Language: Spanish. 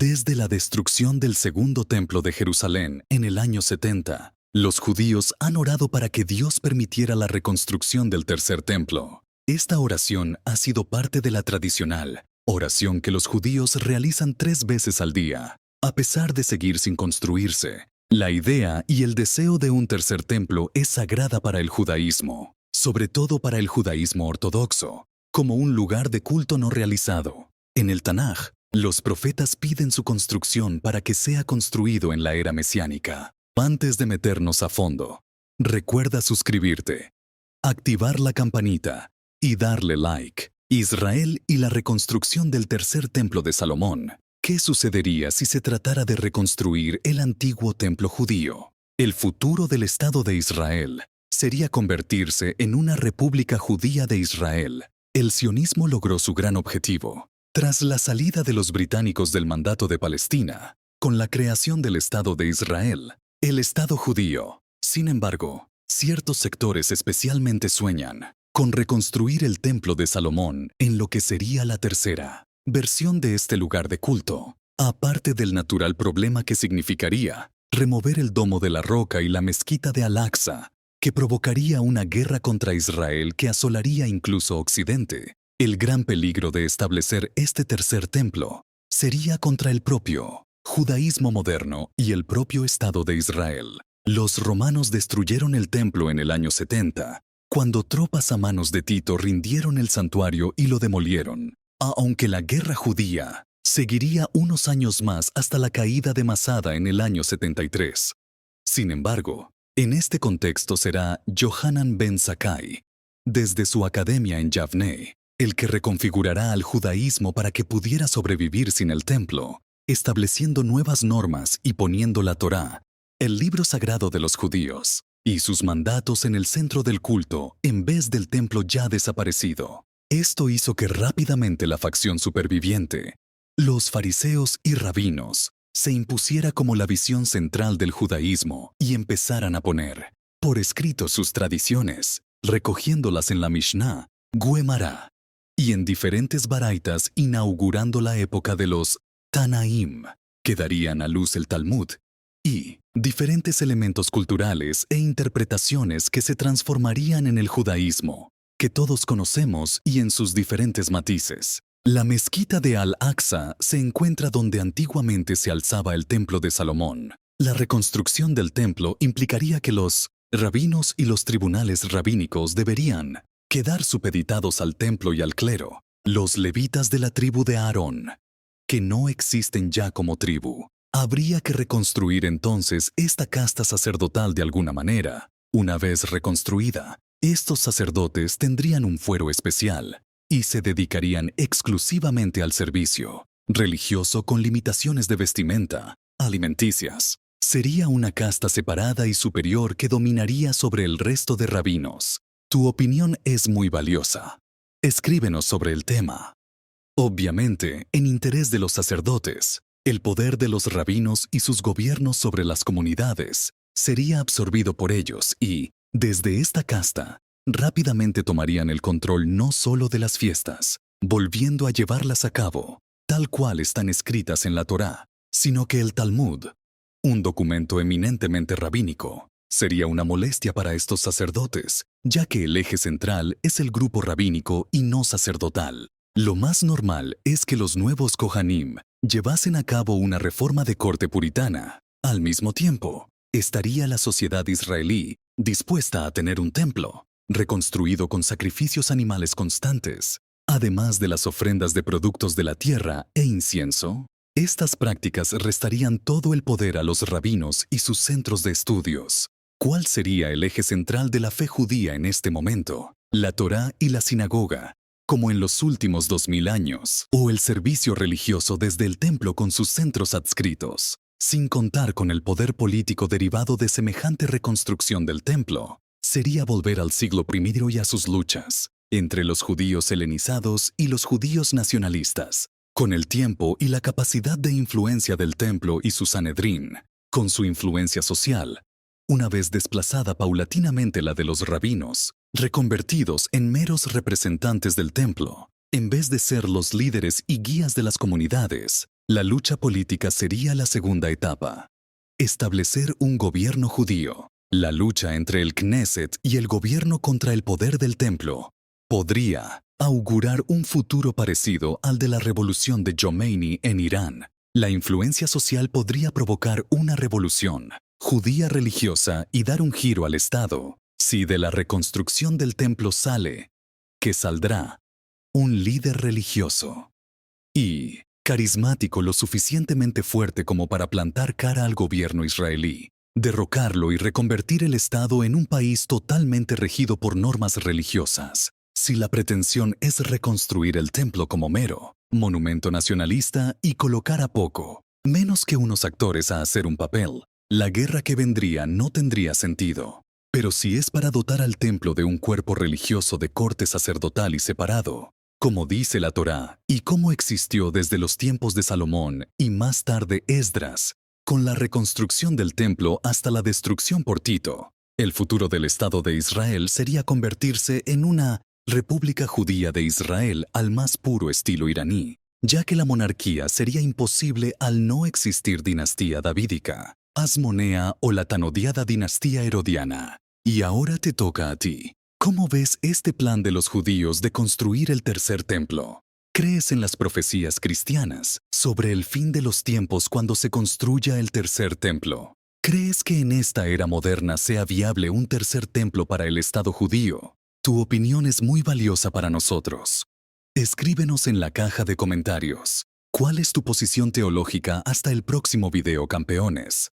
Desde la destrucción del segundo templo de Jerusalén en el año 70, los judíos han orado para que Dios permitiera la reconstrucción del tercer templo. Esta oración ha sido parte de la tradicional oración que los judíos realizan 3 veces al día. A pesar de seguir sin construirse, la idea y el deseo de un tercer templo es sagrada para el judaísmo, sobre todo para el judaísmo ortodoxo, como un lugar de culto no realizado. En el Tanaj, los profetas piden su construcción para que sea construido en la era mesiánica. Antes de meternos a fondo, recuerda suscribirte, activar la campanita y darle like. Israel y la reconstrucción del tercer templo de Salomón. ¿Qué sucedería si se tratara de reconstruir el antiguo templo judío? El futuro del Estado de Israel sería convertirse en una república judía de Israel. El sionismo logró su gran objetivo. Tras la salida de los británicos del mandato de Palestina, con la creación del Estado de Israel, el Estado judío. Sin embargo, ciertos sectores especialmente sueñan con reconstruir el templo de Salomón en lo que sería la tercera versión de este lugar de culto, aparte del natural problema que significaría remover el domo de la roca y la mezquita de Al-Aqsa, que provocaría una guerra contra Israel que asolaría incluso Occidente. El gran peligro de establecer este tercer templo sería contra el propio judaísmo moderno y el propio Estado de Israel. Los romanos destruyeron el templo en el año 70, cuando tropas a manos de Tito rindieron el santuario y lo demolieron. Aunque la guerra judía seguiría unos años más hasta la caída de Masada en el año 73. Sin embargo, en este contexto será Yohanan ben Zakkai, desde su academia en Yavne, el que reconfigurará al judaísmo para que pudiera sobrevivir sin el templo, estableciendo nuevas normas y poniendo la Torá, el libro sagrado de los judíos, y sus mandatos en el centro del culto en vez del templo ya desaparecido. Esto hizo que rápidamente la facción superviviente, los fariseos y rabinos, se impusiera como la visión central del judaísmo y empezaran a poner por escrito sus tradiciones, recogiéndolas en la Mishnah, Guemará, y en diferentes baraitas inaugurando la época de los Tanaim, que darían a luz el Talmud, y diferentes elementos culturales e interpretaciones que se transformarían en el judaísmo, que todos conocemos y en sus diferentes matices. La mezquita de Al-Aqsa se encuentra donde antiguamente se alzaba el templo de Salomón. La reconstrucción del templo implicaría que los rabinos y los tribunales rabínicos deberían quedar supeditados al templo y al clero, los levitas de la tribu de Aarón, que no existen ya como tribu. Habría que reconstruir entonces esta casta sacerdotal de alguna manera. Una vez reconstruida, estos sacerdotes tendrían un fuero especial y se dedicarían exclusivamente al servicio religioso con limitaciones de vestimenta, alimenticias. Sería una casta separada y superior que dominaría sobre el resto de rabinos. Tu opinión es muy valiosa. Escríbenos sobre el tema. Obviamente, en interés de los sacerdotes, el poder de los rabinos y sus gobiernos sobre las comunidades sería absorbido por ellos y, desde esta casta, rápidamente tomarían el control no solo de las fiestas, volviendo a llevarlas a cabo, tal cual están escritas en la Torá, sino que el Talmud, un documento eminentemente rabínico, sería una molestia para estos sacerdotes, ya que el eje central es el grupo rabínico y no sacerdotal. Lo más normal es que los nuevos Kohanim llevasen a cabo una reforma de corte puritana. Al mismo tiempo, estaría la sociedad israelí dispuesta a tener un templo, reconstruido con sacrificios animales constantes, además de las ofrendas de productos de la tierra e incienso. Estas prácticas restarían todo el poder a los rabinos y sus centros de estudios. ¿Cuál sería el eje central de la fe judía en este momento? ¿La Torá y la sinagoga, como en los últimos 2000 años, o el servicio religioso desde el templo con sus centros adscritos, sin contar con el poder político derivado de semejante reconstrucción del templo? Sería volver al siglo I y a sus luchas entre los judíos helenizados y los judíos nacionalistas. Con el tiempo y la capacidad de influencia del templo y su Sanedrín, con su influencia social, una vez desplazada paulatinamente la de los rabinos, reconvertidos en meros representantes del templo, en vez de ser los líderes y guías de las comunidades, La lucha política sería la segunda etapa. Establecer un gobierno judío. La lucha entre el Knesset y el gobierno contra el poder del templo podría augurar un futuro parecido al de la revolución de Jomeini en Irán. La influencia social podría provocar una revolución judía religiosa y dar un giro al Estado. Si de la reconstrucción del templo sale, que saldrá un líder religioso y carismático lo suficientemente fuerte como para plantar cara al gobierno israelí, derrocarlo y reconvertir el Estado en un país totalmente regido por normas religiosas. Si la pretensión es reconstruir el templo como mero monumento nacionalista y colocar a poco menos que unos actores a hacer un papel, la guerra que vendría no tendría sentido. Pero si es para dotar al templo de un cuerpo religioso de corte sacerdotal y separado, como dice la Torá, y como existió desde los tiempos de Salomón y más tarde Esdras, con la reconstrucción del templo hasta la destrucción por Tito, el futuro del Estado de Israel sería convertirse en una República Judía de Israel al más puro estilo iraní, ya que la monarquía sería imposible al no existir dinastía davídica, Asmonea o la tan odiada dinastía herodiana. Y ahora te toca a ti. ¿Cómo ves este plan de los judíos de construir el tercer templo? ¿Crees en las profecías cristianas sobre el fin de los tiempos cuando se construya el tercer templo? ¿Crees que en esta era moderna sea viable un tercer templo para el Estado judío? Tu opinión es muy valiosa para nosotros. Escríbenos en la caja de comentarios. ¿Cuál es tu posición teológica hasta el próximo video, campeones?